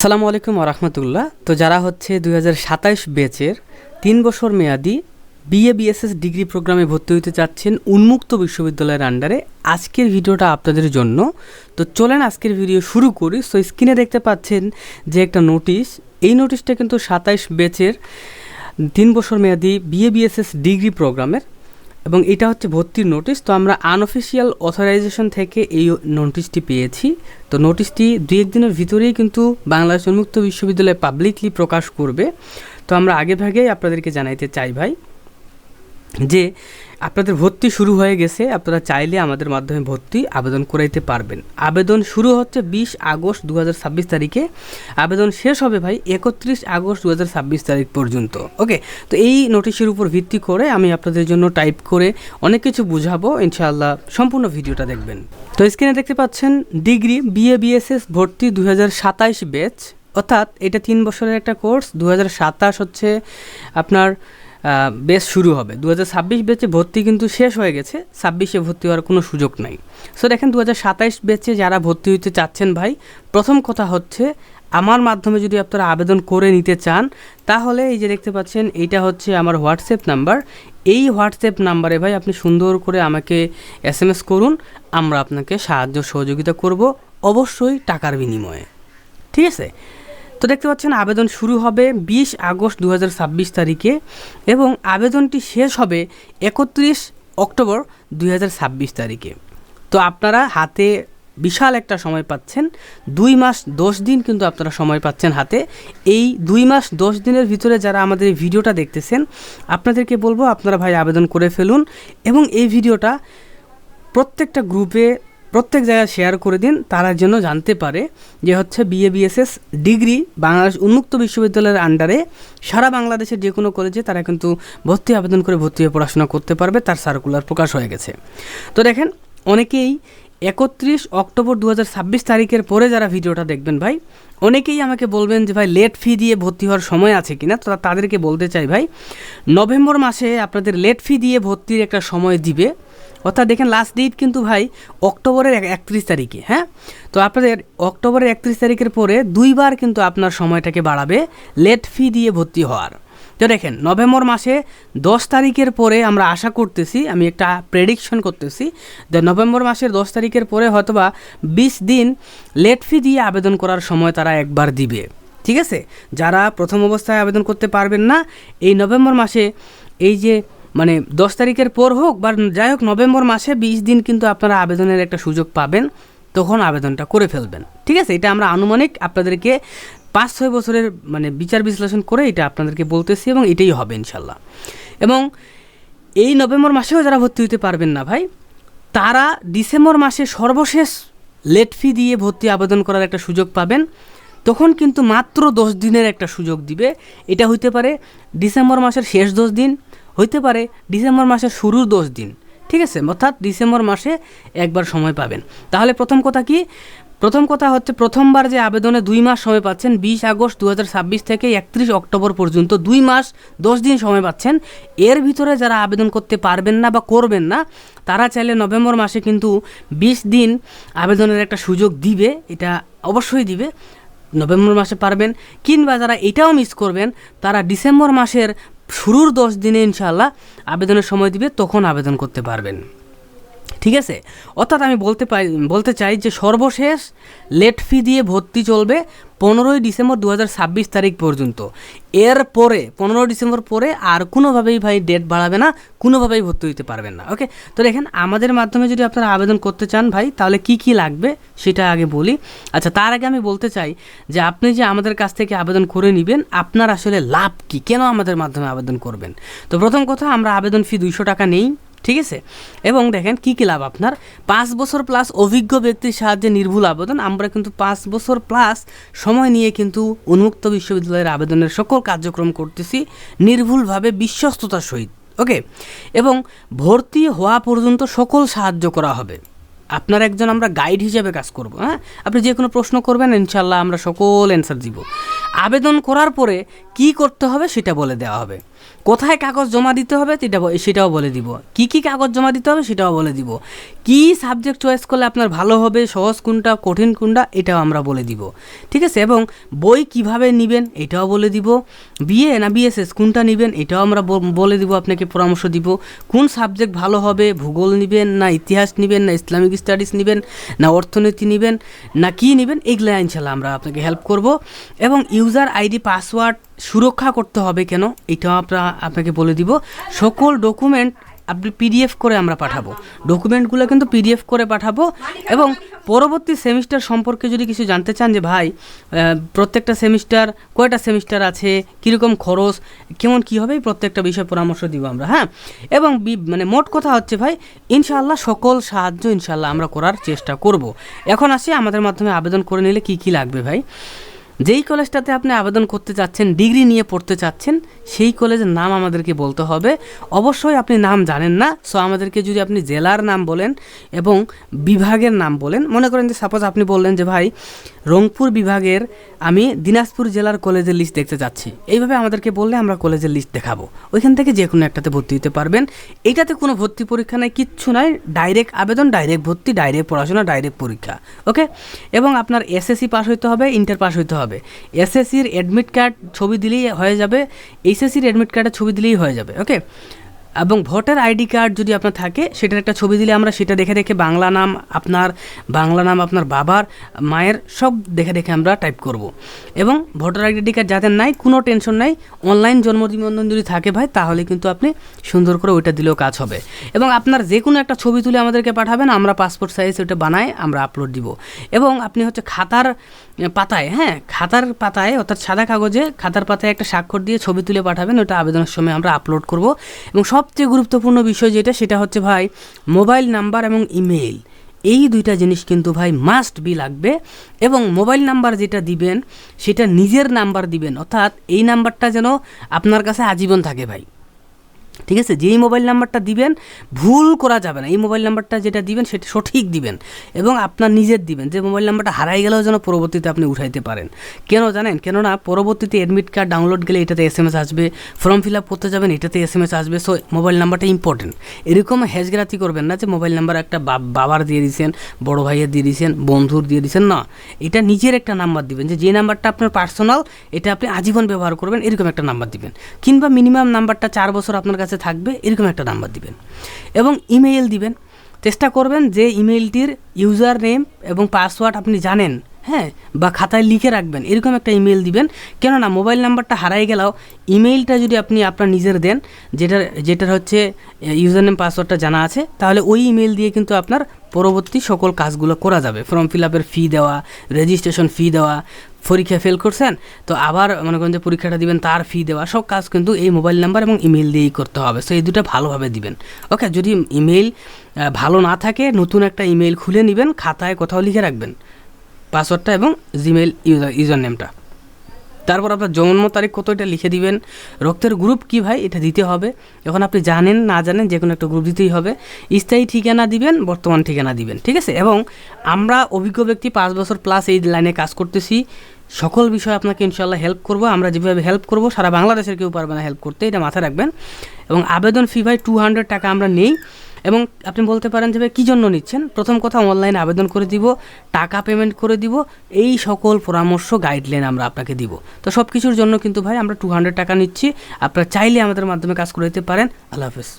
আসসালামু আলাইকুম ওরহমতুল্লাহ। তো যারা হচ্ছে 2027 ব্যাচের 3 বছর মেয়াদি বিএ বিএসএস ডিগ্রি প্রোগ্রামে ভর্তি হতে চাচ্ছেন উন্মুক্ত বিশ্ববিদ্যালয়ের আন্ডারে, আজকের ভিডিওটা আপনাদের জন্য। তো চলেন আজকের ভিডিও শুরু করি। সো স্ক্রিনে দেখতে পাচ্ছেন যে একটা নোটিশ, এই নোটিশটা কিন্তু 27 ব্যাচের 3 বছর মেয়াদি বিএ বিএসএস ডিগ্রি প্রোগ্রামের, এবং এটা হচ্ছে ভর্তির নোটিশ। তো আমরা আনঅফিসিয়াল অথরাইজেশন থেকে এই নোটিশটি পেয়েছি। তো নোটিশটি 2-1 দিনের ভিতরেই কিন্তু বাংলাদেশ উন্মুক্ত বিশ্ববিদ্যালয় পাবলিকলি প্রকাশ করবে। তো আমরা আগে ভাগেই আপনাদেরকে জানাইতে চাই ভাই যে আপনাদের ভর্তি শুরু হয়ে গেছে, আপনারা চাইলে আমাদের মাধ্যমে ভর্তি আবেদন করাইতে পারবেন। আবেদন শুরু হচ্ছে 20 আগস্ট 2026 তারিখে, আবেদন শেষ হবে ভাই 31 আগস্ট 2026 তারিখ পর্যন্ত। ওকে, তো এই নোটিশের উপর ভিত্তি করে আমি আপনাদের জন্য টাইপ করে অনেক কিছু বুঝাবো, ইনশাআল্লাহ সম্পূর্ণ ভিডিওটা দেখবেন। তো স্ক্রিনে দেখতে পাচ্ছেন ডিগ্রি বিএ বিএসএস ভর্তি 2027 ব্যাচ, অর্থাৎ এটা 3 বছরের একটা কোর্স। 2027 হচ্ছে আপনার বেস শুরু হবে। 2026 ব্যাচে ভর্তি কিন্তু শেষ হয়ে গেছে, 26-এ ভর্তি হওয়ার কোনো সুযোগ নাই। সো দেখেন 2027 ব্যাচে যারা ভর্তি হতে চাচ্ছেন ভাই, প্রথম কথা হচ্ছে আমার মাধ্যমে যদি আপনারা আবেদন করে নিতে চান, তাহলে এই যে দেখতে পাচ্ছেন এইটা হচ্ছে আমার হোয়াটসঅ্যাপ নাম্বার। এই হোয়াটসঅ্যাপ নাম্বারে ভাই আপনি সুন্দর করে আমাকে SMS করুন, আমরা আপনাকে সাহায্য সহযোগিতা করব, অবশ্যই টাকার বিনিময়ে। ঠিক আছে? তো দেখতে পাচ্ছেন আবেদন শুরু হবে 20 আগস্ট 2026 তারিখে এবং আবেদনটি শেষ হবে 31 অক্টোবর 2026 তারিখে। তো আপনারা হাতে বিশাল একটা সময় পাচ্ছেন, 2 মাস 10 দিন কিন্তু আপনারা সময় পাচ্ছেন হাতে। এই 2 মাস 10 দিনের ভিতরে যারা আমাদের এই ভিডিওটা দেখতেছেন, আপনাদেরকে বলবো আপনারা ভাই আবেদন করে ফেলুন এবং এই ভিডিওটা প্রত্যেকটা গ্রুপে প্রত্যেক জায়গায় শেয়ার করে দিন, তারা যেন জানতে পারে যে হচ্ছে বিএ বিএসএস ডিগ্রি বাংলাদেশ উন্মুক্ত বিশ্ববিদ্যালয়ের আন্ডারে সারা বাংলাদেশের যে কোনো কলেজে তারা কিন্তু ভর্তি আবেদন করে ভর্তি হয়ে পড়াশোনা করতে পারবে, তার সার্কুলার প্রকাশ হয়ে গেছে। তো দেখেন অনেকেই 31 অক্টোবর 2026 তারিখের পরে যারা ভিডিওটা দেখবেন ভাই, অনেকেই আমাকে বলবেন যে ভাই লেট ফি দিয়ে ভর্তি হওয়ার সময় আছে কিনা। তো তাদেরকে বলতে চাই ভাই, নভেম্বর মাসে আপনাদের লেট ফি দিয়ে ভর্তির একটা সময় দিবে, অর্থাৎ দেখেন লাস্ট ডেট কিন্তু ভাই অক্টোবরের 31 তারিখে। হ্যাঁ, তো আপনাদের অক্টোবরের 31 তারিখের পরে 2 বার কিন্তু আপনার সময়টাকে বাড়াবে লেট ফি দিয়ে ভর্তি হওয়ার। তো দেখেন নভেম্বর মাসে 10 তারিখের পরে আমরা আশা করতেছি, আমি একটা প্রেডিকশন করতেছি যে নভেম্বর মাসের 10 তারিখের পরে হয়তোবা 20 দিন লেট ফি দিয়ে আবেদন করার সময় তারা একবার দিবে। ঠিক আছে? যারা প্রথম অবস্থায় আবেদন করতে পারবেন না, এই নভেম্বর মাসে এই যে 10 তারিখের পর হোক বা যাই হোক, নভেম্বর মাসে 20 দিন কিন্তু আপনারা আবেদনের একটা সুযোগ পাবেন, তখন আবেদনটা করে ফেলবেন। ঠিক আছে? এটা আমরা আনুমানিক আপনাদেরকে 5-6 বছরের বিচার বিশ্লেষণ করে এটা আপনাদেরকে বলতেছি এবং এটাই হবে ইনশাল্লাহ। এবং এই নভেম্বর মাসেও যারা ভর্তি হতে পারবেন না ভাই, তারা ডিসেম্বর মাসে সর্বশেষ লেট ফি দিয়ে ভর্তি আবেদন করার একটা সুযোগ পাবেন, তখন কিন্তু মাত্র 10 দিনের একটা সুযোগ দিবে। এটা হইতে পারে ডিসেম্বর মাসের শেষ 10 দিন, হইতে পারে ডিসেম্বর মাসের শুরুর 10 দিন। ঠিক আছে? অর্থাৎ ডিসেম্বর মাসে একবার সময় পাবেন। তাহলে প্রথম কথা কি? প্রথম কথা হচ্ছে প্রথমবার যে আবেদনে 2 মাস সময় পাচ্ছেন, 20 আগস্ট 2026 থেকে 31 অক্টোবর পর্যন্ত 2 মাস 10 দিন সময় পাচ্ছেন। এর ভিতরে যারা আবেদন করতে পারবেন না বা করবেন না, তারা চাইলে নভেম্বর মাসে কিন্তু 20 দিন আবেদনের একটা সুযোগ দিবে, এটা অবশ্যই দিবে। নভেম্বর মাসে পারবেন, কিংবা যারা এটাও মিস করবেন তারা ডিসেম্বর মাসের শুরুর 10 দিনে ইনশাআল্লাহ আবেদনের সময় দিবে, তখন আবেদন করতে পারবেন। ঠিক আছে? অর্থাৎ আমি বলতে চাই যে সর্বশেষ লেট ফি দিয়ে ভর্তি চলবে 15 ডিসেম্বর 2026 তারিখ পর্যন্ত। এর পরে 15 ডিসেম্বর পরে আর কোনোভাবেই ভাই ডেট বাড়াবে না, কোনোভাবেই ভর্তি হতে পারবেন না। ওকে, তো দেখেন আমাদের মাধ্যমে যদি আপনারা আবেদন করতে চান ভাই, তাহলে কি লাগবে সেটা আগে বলি। আচ্ছা, তার আগে আমি বলতে চাই যে আপনি যে আমাদের কাছ থেকে আবেদন করে নেবেন, আপনার আসলে লাভ কি, কেন আমাদের মাধ্যমে আবেদন করবেন? তো প্রথম কথা, আমরা আবেদন ফি 200 টাকা নেই। ঠিক আছে? এবং দেখেন কি লাভ আপনার, 5 বছর প্লাস অভিজ্ঞ ব্যক্তির সাহায্যে নির্ভুল আবেদন। আমরা কিন্তু 5 বছর প্লাস সময় নিয়ে কিন্তু উন্মুক্ত বিশ্ববিদ্যালয়ের আবেদনের সকল কার্যক্রম করতেছি নির্ভুলভাবে, বিশ্বস্ততার সহিত। ওকে, এবং ভর্তি হওয়া পর্যন্ত সকল সাহায্য করা হবে। আপনার একজন আমরা গাইড হিসেবে কাজ করব। হ্যাঁ, আপনি যে কোনো প্রশ্ন করবেন ইনশাল্লাহ আমরা সকল অ্যান্সার দিব। আবেদন করার পরে কি করতে হবে সেটা বলে দেওয়া হবে, কোথায় কাগজ জমা দিতে হবে সেটাও বলে দিব, কি কাগজ জমা দিতে হবে সেটাও বলে দিব, কি সাবজেক্ট চয়েস করলে আপনার ভালো হবে, সহজ কোনটা কঠিন কোনটা এটাও আমরা বলে দিব, ঠিক আছে। এবং বই কিভাবে নেবেন এটাও বলে দিব, বিএ না বিএসএস কোনটা নেবেন এটাও আমরা বলে দিব, আপনাকে পরামর্শ দিব, কোন সাবজেক্ট ভালো হবে, ভূগোল নেবেন না ইতিহাস নেবেন না ইসলামিক স্টাডিজ নেবেন না অর্থনীতি নেবেন না কি নেবেন, এগুলো ইনশাল্লাহ আমরা আপনাকে হেল্প করব। এবং ইউজার আইডি পাসওয়ার্ড সুরক্ষা করতে হবে কেন এটাও আপনাকে বলে দিব। সকল ডকুমেন্ট আপনি পিডিএফ করে আমরা পাঠাবো, ডকুমেন্টগুলো কিন্তু পিডিএফ করে পাঠাবো। এবং পরবর্তী সেমিস্টার সম্পর্কে যদি কিছু জানতে চান যে ভাই প্রত্যেকটা সেমিস্টার কয়টা সেমিস্টার আছে, কীরকম খরচ, কেমন কী হবে, প্রত্যেকটা বিষয়ে পরামর্শ দিব আমরা, হ্যাঁ। এবং মানে মোট কথা হচ্ছে ভাই ইনশাআল্লাহ সকল সাহায্য ইনশাআল্লাহ আমরা করার চেষ্টা করব। এখন আসি আমাদের মাধ্যমে আবেদন করে নিলে কি লাগবে ভাই। যেই কলেজটাতে আপনি আবেদন করতে চাচ্ছেন, ডিগ্রি নিয়ে পড়তে চাচ্ছেন, সেই কলেজের নাম আমাদেরকে বলতে হবে। অবশ্যই আপনি নাম জানেন না, সো আমাদেরকে যদি আপনি জেলার নাম বলেন এবং বিভাগের নাম বলেন, মনে করেন যে সাপোজ আপনি বললেন যে ভাই রংপুর বিভাগের আমি দিনাজপুর জেলার কলেজের লিস্ট দেখতে চাচ্ছি, এইভাবে আমাদেরকে বললে আমরা কলেজের লিস্ট দেখাবো, ওইখান থেকে যে কোনো একটাতে ভর্তি হতে পারবেন। এটাতে কোনো ভর্তি পরীক্ষা নাই, কিচ্ছু নাই, ডাইরেক্ট আবেদন, ডাইরেক্ট ভর্তি, ডাইরেক্ট পড়াশোনা, ডাইরেক্ট পরীক্ষা, ওকে। এবং আপনার এসএসসি পাস হইতে হবে, ইন্টার পাস হইতে হবে, এসএসসির অ্যাডমিট কার্ড ছবি দিলেই হয়ে যাবে, এইচএসসির অ্যাডমিট কার্ডের ছবি দিলেই হয়ে যাবে, ওকে। এবং ভোটার আইডি কার্ড যদি আপনার থাকে সেটার একটা ছবি দিলে আমরা সেটা দেখে বাংলা নাম আপনার বাবার মায়ের সব দেখে আমরা টাইপ করব। এবং ভোটার আইডি কার্ড যাদের নাই কোনো টেনশন নাই, অনলাইন জন্ম নিবন্ধন যদি থাকে ভাই তাহলে কিন্তু আপনি সুন্দর করে ওইটা দিলেও কাজ হবে। এবং আপনার যে কোনো একটা ছবি তুলে আমাদেরকে পাঠাবেন, আমরা পাসপোর্ট সাইজ ওটা বানাই আমরা আপলোড দিব। এবং আপনি হচ্ছে খাতার পাতায় অর্থাৎ সাদা কাগজে খাতার পাতায় একটা স্বাক্ষর দিয়ে ছবি তুলে পাঠাবেন, ওটা আবেদনের সময় আমরা আপলোড করব। এবং সবচেয়ে গুরুত্বপূর্ণ বিষয় সেটা হচ্ছে ভাই মোবাইল নাম্বার এবং ইমেইল, এই দুইটা জিনিস কিন্তু ভাই মাস্ট বি লাগবে। এবং মোবাইল নাম্বার যেটা দিবেন সেটা নিজের নাম্বার দিবেন, অর্থাৎ এই নাম্বারটা যেন আপনার কাছে আজীবন থাকে ভাই, ঠিক আছে। যেই মোবাইল নাম্বারটা দিবেন ভুল করা যাবে না, এই মোবাইল নাম্বারটা যেটা দিবেন সেটা সঠিক দিবেন এবং আপনার নিজের দিবেন, যে মোবাইল নাম্বারটা হারাই গেলেও যেন পরবর্তীতে আপনি উঠাইতে পারেন। কেন জানেন? কেননা পরবর্তীতে অ্যাডমিট কার্ড ডাউনলোড গেলে এটাতে এসএমএস আসবে, ফর্ম ফিল আপ করতে যাবেন এটাতে এসএমএস আসবে, সো মোবাইল নাম্বারটা ইম্পর্টেন্ট। এরকম হেজগ্রাতি করবেন না যে মোবাইল নাম্বার একটা বাবার দিয়ে দিয়েছেন, বড় ভাইয়ের দিয়ে দিয়েছেন, বন্ধুর দিয়ে দিয়েছেন, না, এটা নিজের একটা নাম্বার দিবেন, যে নাম্বারটা আপনার পার্সোনাল, এটা আপনি আজীবন ব্যবহার করবেন, এরকম একটা নাম্বার দিবেন। কিংবা মিনিমাম নাম্বারটা 4 বছর আপনার কাছে থাকবে, এরকম একটা নাম্বার দিবেন। এবং ইমেইল দিবেন, চেষ্টা করবেন যে ইমেইলটির ইউজার নেম এবং পাসওয়ার্ড আপনি জানেন, হ্যাঁ, বা খাতায় লিখে রাখবেন, এরকম একটা ইমেইল দিবেন। কেননা মোবাইল নাম্বারটা হারাই গেলেও ইমেইলটা যদি আপনি আপনার নিজের দেন, যেটার হচ্ছে ইউজার নেম পাসওয়ার্ডটা জানা আছে, তাহলে ওই ইমেইল দিয়ে কিন্তু আপনার পরবর্তী সকল কাজগুলো করা যাবে। ফর্ম ফিল আপের ফি দেওয়া, রেজিস্ট্রেশন ফি দেওয়া, পরীক্ষা ফেল করছেন তো আবার মনে করেন যে পরীক্ষাটা দিবেন তার ফি দেওয়া, সব কাজ কিন্তু এই মোবাইল নাম্বার এবং ইমেইল দিয়েই করতে হবে। সো এই দুটো ভালোভাবে দিবেন, ওকে। যদি ইমেইল ভালো না থাকে নতুন একটা ইমেইল খুলে নেবেন, খাতায় কোথাও লিখে রাখবেন পাসওয়ার্ডটা এবং জিমেইল ইউজার নেমটা। তারপর আপনার জন্ম তারিখ কত এটা লিখে দিবেন, রক্তের গ্রুপ কী ভাই এটা দিতে হবে, এখন আপনি জানেন না জানেন যে কোনো একটা গ্রুপ দিতেই হবে। স্থায়ী ঠিকানা দিবেন, বর্তমান ঠিকানা দিবেন, ঠিক আছে। এবং আমরা অভিজ্ঞ ব্যক্তি 5 বছর প্লাস এই লাইনে কাজ করতেছি, সকল বিষয়ে আপনাকে ইনশাআল্লাহ হেল্প করব। আমরা যেভাবে হেল্প করব সারা বাংলাদেশের কেউ পারবে না হেল্প করতে, এটা মাথায় রাখবেন। এবং আবেদন ফি ভাই 200 টাকা আমরা নেই। এবং আপনি বলতে পারেন যে ভাই কী জন্য নিচ্ছেন, প্রথম কথা অনলাইনে আবেদন করে দিব, টাকা পেমেন্ট করে দিব, এই সকল পরামর্শ গাইডলাইন আমরা আপনাকে দিব। তো সব কিছুর জন্য কিন্তু ভাই আমরা 200 টাকা নিচ্ছি, আপনারা চাইলে আমাদের মাধ্যমে কাজ করে দিতে পারেন। আল্লাহ হাফেজ।